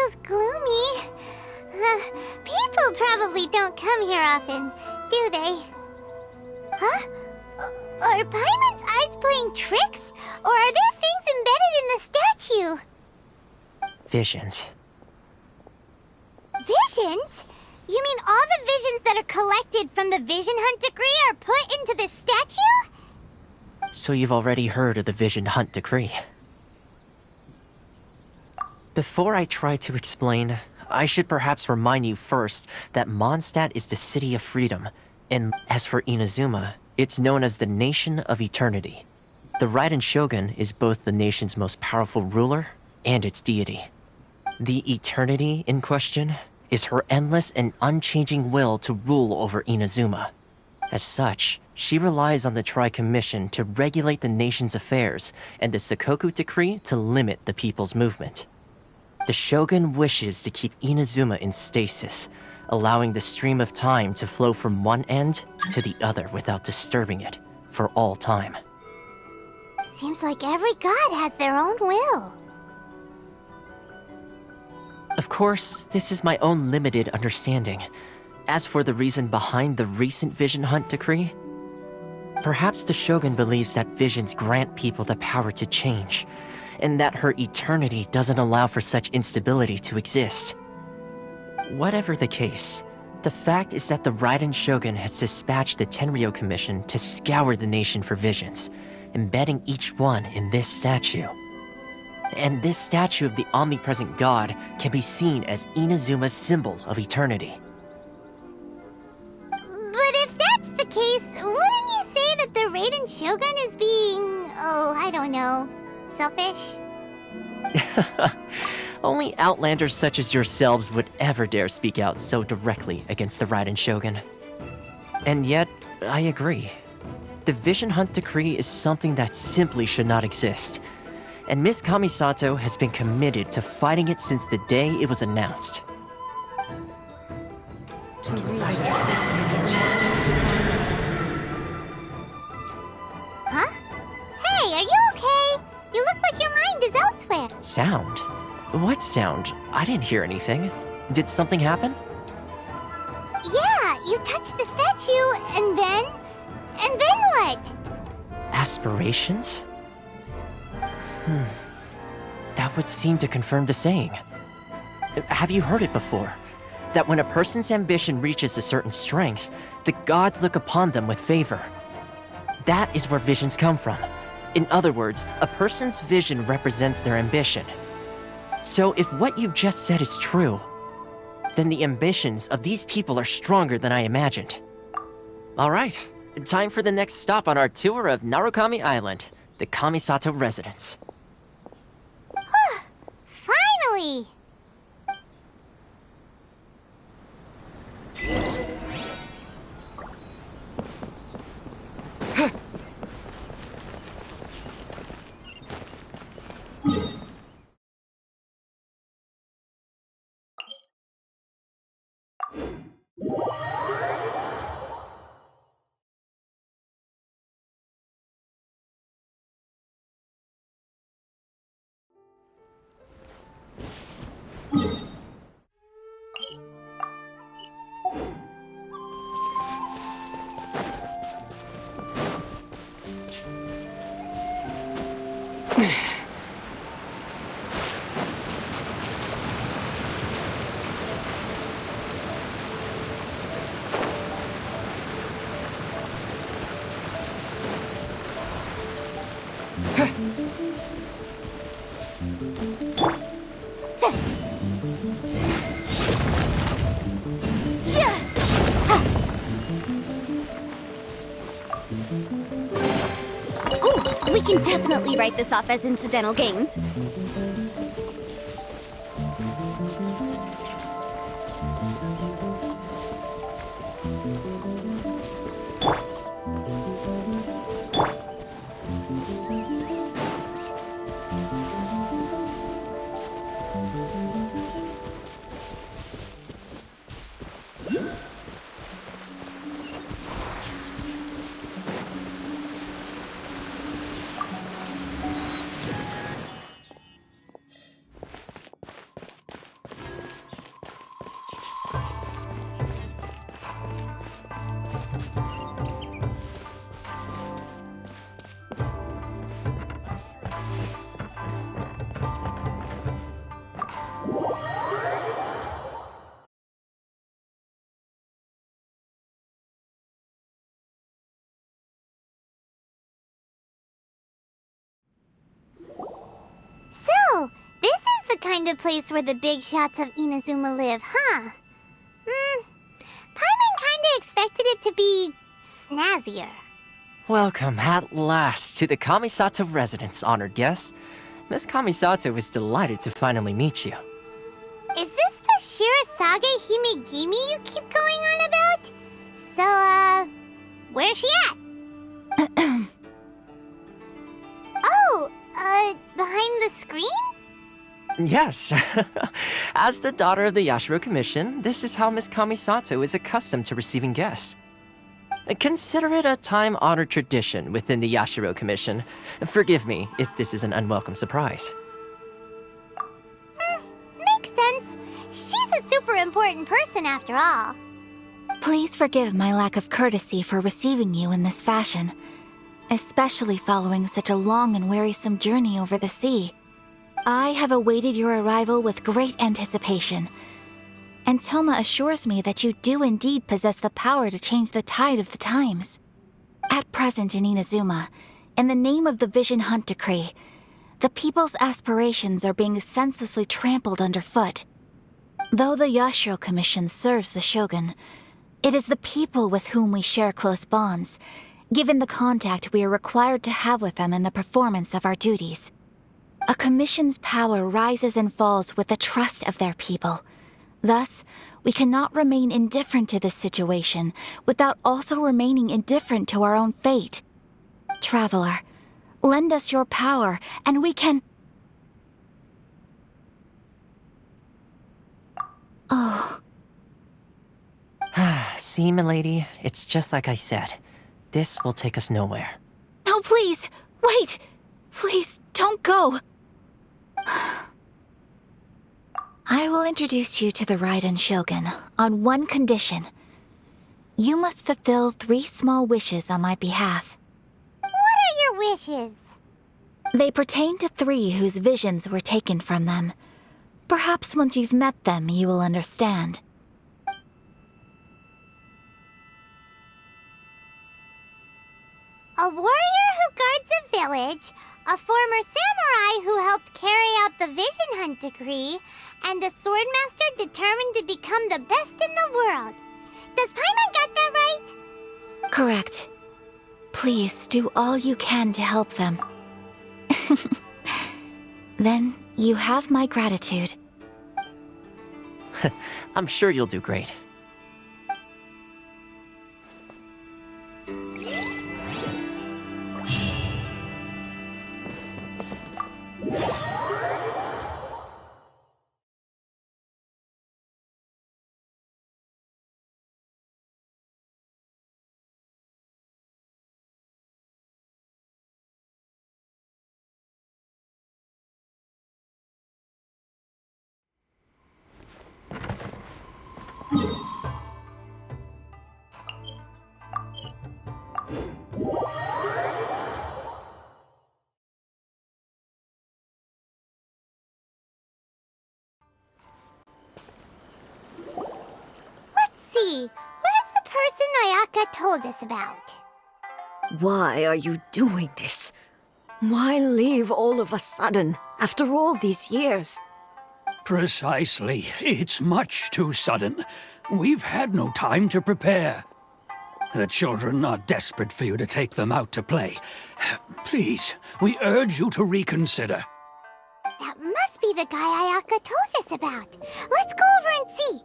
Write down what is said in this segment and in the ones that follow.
feels gloomy. People probably don't come here often, do they? Huh? Are Paimon's eyes playing tricks? Or are there things embedded in the statue? Visions. Visions? You mean all the visions that are collected from the Vision Hunt decree are put into this statue? So you've already heard of the Vision Hunt decree. Before I try to explain, I should perhaps remind you first that Mondstadt is the City of Freedom, and as for Inazuma, it's known as the Nation of Eternity. The Raiden Shogun is both the nation's most powerful ruler and its deity. The Eternity in question is her endless and unchanging will to rule over Inazuma. As such, she relies on the Tri-Commission to regulate the nation's affairs and the Sakoku Decree to limit the people's movement. The Shogun wishes to keep Inazuma in stasis, allowing the stream of time to flow from one end to the other without disturbing it for all time. Seems like every god has their own will. Of course, this is my own limited understanding. As for the reason behind the recent Vision Hunt decree, perhaps the Shogun believes that visions grant people the power to change, and that her eternity doesn't allow for such instability to exist. Whatever the case, the fact is that the Raiden Shogun has dispatched the Tenryou Commission to scour the nation for visions, embedding each one in this statue. And this statue of the omnipresent god can be seen as Inazuma's symbol of eternity. But if that's the case, wouldn't you say that the Raiden Shogun is being, I don't know, selfish? Only outlanders such as yourselves would ever dare speak out so directly against the Raiden Shogun. And yet, I agree. The Vision Hunt decree is something that simply should not exist. And Miss Kamisato has been committed to fighting it since the day it was announced. Huh? Hey, are you okay? You look like your mind is elsewhere. Sound? What sound? I didn't hear anything. Did something happen? Yeah, you touched the statue, and then what? Aspirations? That would seem to confirm the saying. Have you heard it before? That when a person's ambition reaches a certain strength, the gods look upon them with favor. That is where visions come from. In other words, a person's vision represents their ambition. So if what you just said is true, then the ambitions of these people are stronger than I imagined. Alright, time for the next stop on our tour of Narukami Island, the Kamisato residence. Finally! We can definitely write this off as incidental gains. kind of place where the big shots of Inazuma live, huh? Paimon kinda expected it to be snazzier. Welcome at last to the Kamisato residence, honored guests. Miss Kamisato is delighted to finally meet you. Is this the Shirasage Himegimi you keep going on about? So, where's she at? Oh, behind the screen? Yes. As the daughter of the Yashiro Commission, this is how Miss Kamisato is accustomed to receiving guests. Consider it a time-honored tradition within the Yashiro Commission. Forgive me if this is an unwelcome surprise. Makes sense. She's a super important person after all. Please forgive my lack of courtesy for receiving you in this fashion, especially following such a long and wearisome journey over the sea. I have awaited your arrival with great anticipation, and Toma assures me that you do indeed possess the power to change the tide of the times. At present in Inazuma, in the name of the Vision Hunt Decree, the people's aspirations are being senselessly trampled underfoot. Though the Yashiro Commission serves the Shogun, it is the people with whom we share close bonds, given the contact we are required to have with them in the performance of our duties. A commission's power rises and falls with the trust of their people. Thus, we cannot remain indifferent to this situation without also remaining indifferent to our own fate. Traveler, lend us your power, and we can... Oh. See, milady, it's just like I said. This will take us nowhere. No, please! Wait! Please, don't go! I will introduce you to the Raiden Shogun on one condition. You must fulfill 3 small wishes on my behalf. What are your wishes? They pertain to 3 whose visions were taken from them. Perhaps once you've met them, you will understand. A warrior who guards a village, a former samurai who helped carry out the Vision Hunt Decree, and a swordmaster determined to become the best in the world. Does Paimon get that right? Correct. Please do all you can to help them. Then you have my gratitude. I'm sure you'll do great. See, where's the person Ayaka told us about? Why are you doing this? Why leave all of a sudden, after all these years? Precisely. It's much too sudden. We've had no time to prepare. The children are desperate for you to take them out to play. Please, we urge you to reconsider. That must be the guy Ayaka told us about. Let's go over and see.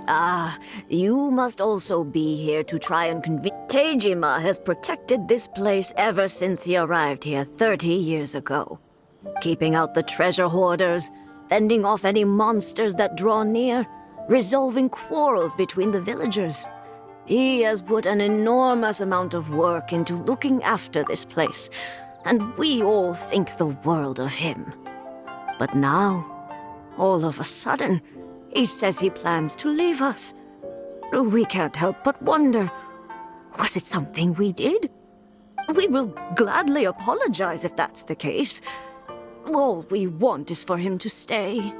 Ah, you must also be here to try and convince... Teijima has protected this place ever since he arrived here 30 years ago. Keeping out the treasure hoarders, fending off any monsters that draw near, resolving quarrels between the villagers. He has put an enormous amount of work into looking after this place, and we all think the world of him. But now, all of a sudden, he says he plans to leave us. We can't help but wonder, was it something we did? We will gladly apologize if that's the case. All we want is for him to stay.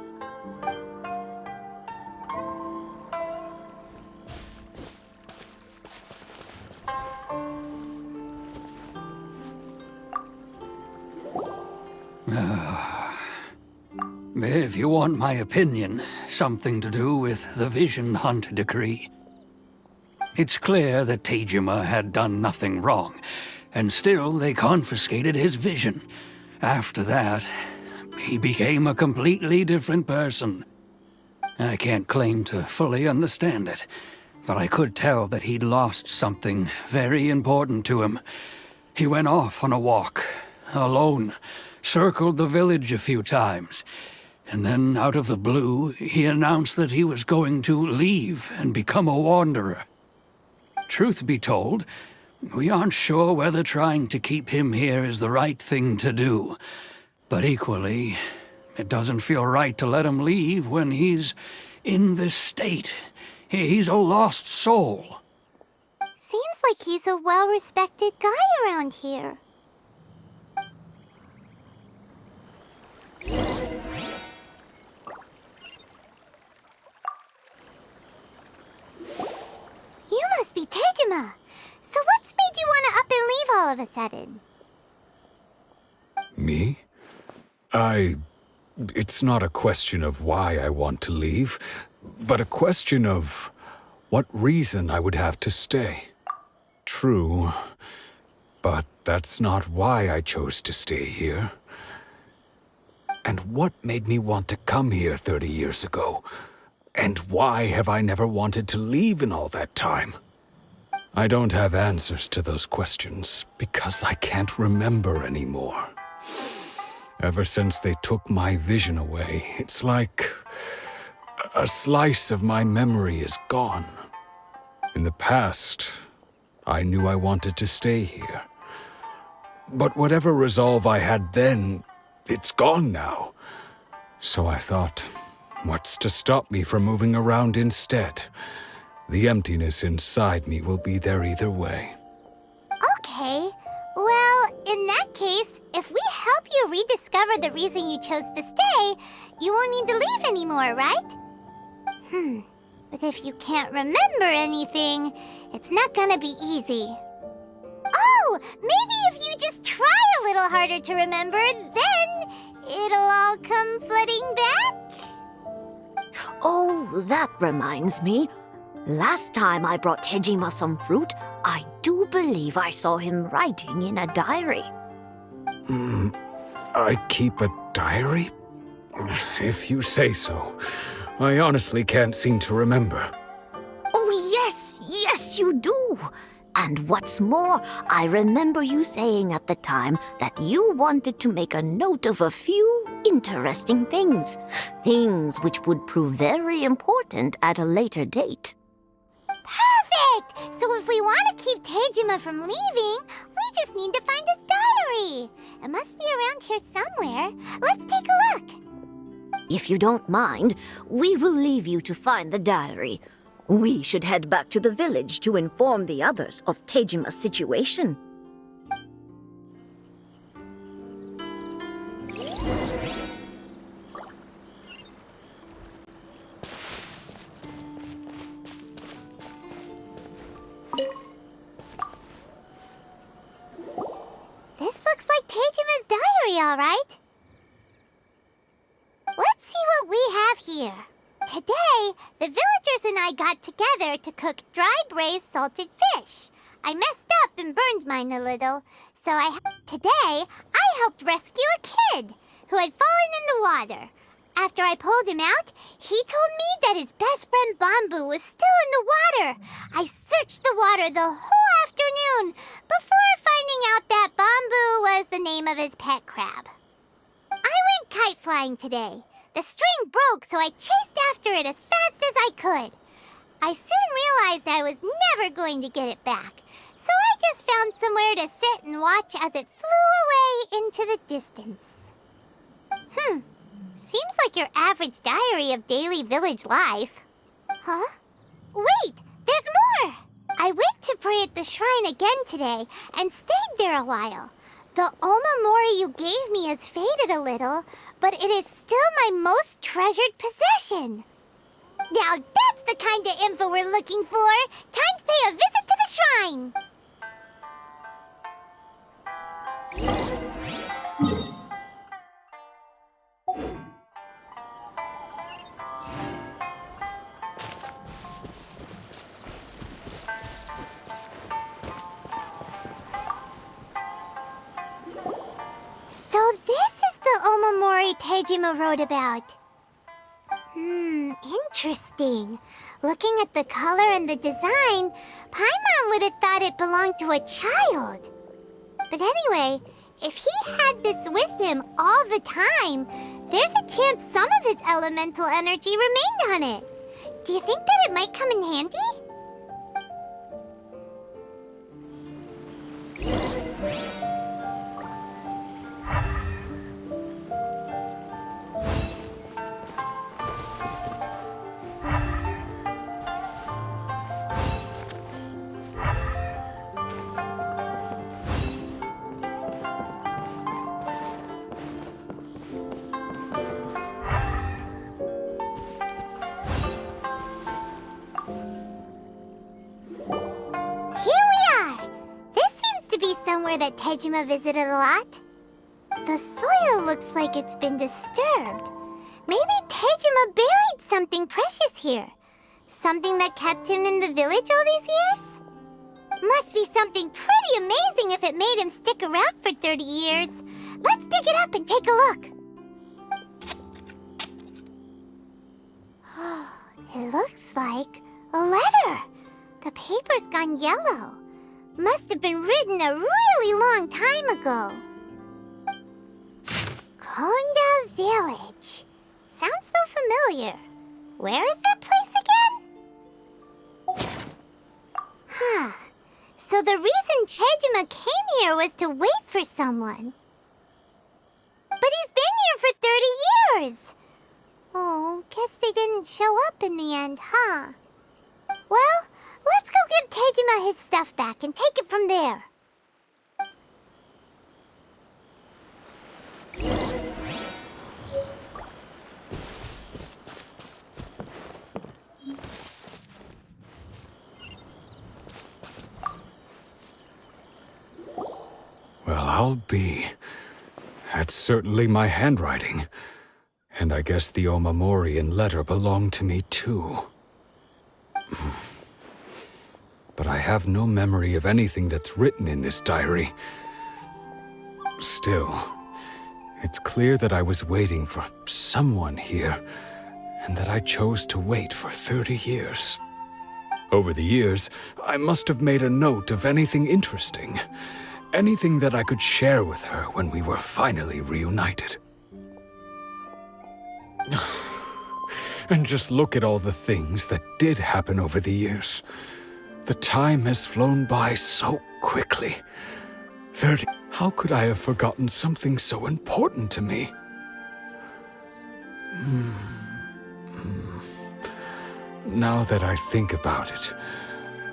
If you want my opinion, something to do with the Vision Hunt decree. It's clear that Tejima had done nothing wrong, and still they confiscated his vision. After that, he became a completely different person. I can't claim to fully understand it, but I could tell that he'd lost something very important to him. He went off on a walk, alone, circled the village a few times, and then out of the blue, he announced that he was going to leave and become a wanderer. Truth be told, we aren't sure whether trying to keep him here is the right thing to do. But equally, it doesn't feel right to let him leave when he's in this state. He's a lost soul. Seems like he's a well-respected guy around here. You must be Tejima. So what's made you want to up and leave all of a sudden? Me? It's not a question of why I want to leave, but a question of what reason I would have to stay. True, but that's not why I chose to stay here. And what made me want to come here 30 years ago? And why have I never wanted to leave in all that time? I don't have answers to those questions because I can't remember anymore. Ever since they took my vision away, it's like a slice of my memory is gone. In the past, I knew I wanted to stay here. But whatever resolve I had then, it's gone now. So I thought, what's to stop me from moving around instead? The emptiness inside me will be there either way. Okay. Well, in that case, if we help you rediscover the reason you chose to stay, you won't need to leave anymore, right? But if you can't remember anything, it's not gonna be easy. Oh, maybe if you just try a little harder to remember, then it'll all come flooding back? Oh, that reminds me. Last time I brought Tejima some fruit, I do believe I saw him writing in a diary. I keep a diary? If you say so. I honestly can't seem to remember. Oh, yes, you do. And what's more, I remember you saying at the time that you wanted to make a note of a few interesting things. Things which would prove very important at a later date. Perfect! So if we want to keep Tejima from leaving, we just need to find his diary. It must be around here somewhere. Let's take a look. If you don't mind, we will leave you to find the diary. We should head back to the village to inform the others of Tejima's situation. This looks like Tejima's diary, all right. Let's see what we have here. Today, the villagers and I got together to cook dry braised salted fish. I messed up and burned mine a little, so today I helped rescue a kid who had fallen in the water. After I pulled him out, he told me that his best friend Bamboo was still in the water. I searched the water the whole afternoon before finding out that Bamboo was the name of his pet crab. I went kite flying today. The string broke, so I chased after it as fast as I could. I soon realized I was never going to get it back, so I just found somewhere to sit and watch as it flew away into the distance. Seems like your average diary of daily village life. Huh? Wait, there's more! I went to pray at the shrine again today and stayed there a while. The omamori you gave me has faded a little, but it is still my most treasured possession. Now that's the kind of info we're looking for. Time to pay a visit to the shrine. story Tejima wrote about. Interesting. Looking at the color and the design, Paimon would have thought it belonged to a child. But anyway, if he had this with him all the time, there's a chance some of his elemental energy remained on it. Do you think that it might come in handy? That Tejima visited a lot. The soil looks like it's been disturbed. Maybe Tejima buried something precious here. Something that kept him in the village all these years? Must be something pretty amazing if it made him stick around for 30 years. Let's dig it up and take a look. It looks like a letter. The paper's gone yellow. Must have been written a really long time ago. Konda Village. Sounds so familiar. Where is that place again? So the reason Tejima came here was to wait for someone. But he's been here for 30 years. Oh, guess they didn't show up in the end, huh? Well, let's go give Tejima his stuff back and take it from there. Well, I'll be. That's certainly my handwriting. And I guess the Omamorian letter belonged to me too. But I have no memory of anything that's written in this diary. Still, it's clear that I was waiting for someone here, and that I chose to wait for 30 years. Over the years, I must have made a note of anything interesting, anything that I could share with her when we were finally reunited. And just look at all the things that did happen over the years. The time has flown by so quickly. 30. How could I have forgotten something so important to me? Now that I think about it,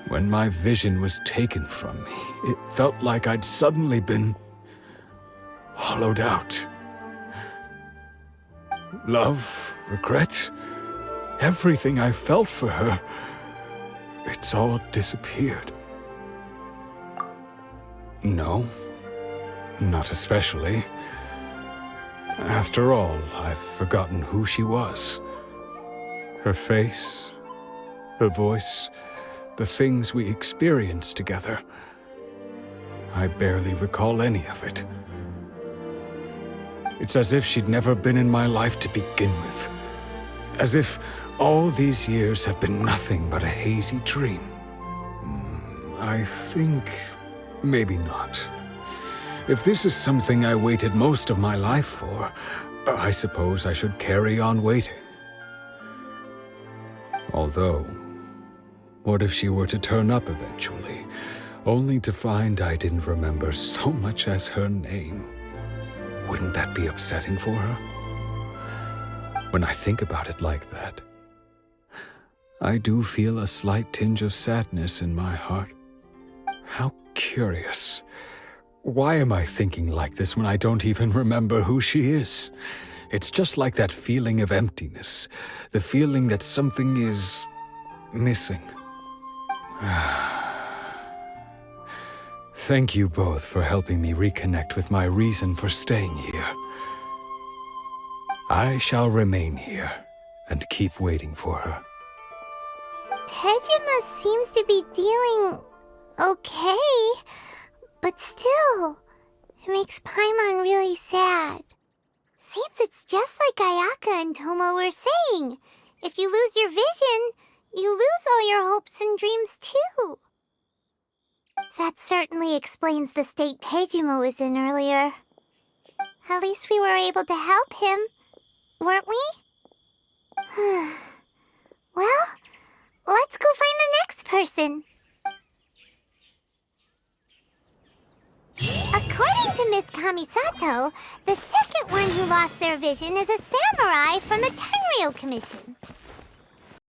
when my vision was taken from me, it felt like I'd suddenly been hollowed out. Love, regret, everything I felt for her, it's all disappeared. No, not especially. After all, I've forgotten who she was. Her face, her voice, the things we experienced together. I barely recall any of it. It's as if she'd never been in my life to begin with. As if all these years have been nothing but a hazy dream. I think maybe not. If this is something I waited most of my life for, I suppose I should carry on waiting. Although, what if she were to turn up eventually, only to find I didn't remember so much as her name? Wouldn't that be upsetting for her? When I think about it like that, I do feel a slight tinge of sadness in my heart. How curious. Why am I thinking like this when I don't even remember who she is? It's just like that feeling of emptiness, the feeling that something is missing. Thank you both for helping me reconnect with my reason for staying here. I shall remain here and keep waiting for her. Tejima seems to be dealing okay, but still, it makes Paimon really sad. Seems it's and Tomo were saying. If you lose your vision, you lose all your hopes and dreams too. That certainly explains the state Tejima was in earlier. At least we were able to help him, weren't we? Well, let's go find the next person. According to Miss Kamisato, the second one who lost their vision is a samurai from the Tenryou Commission.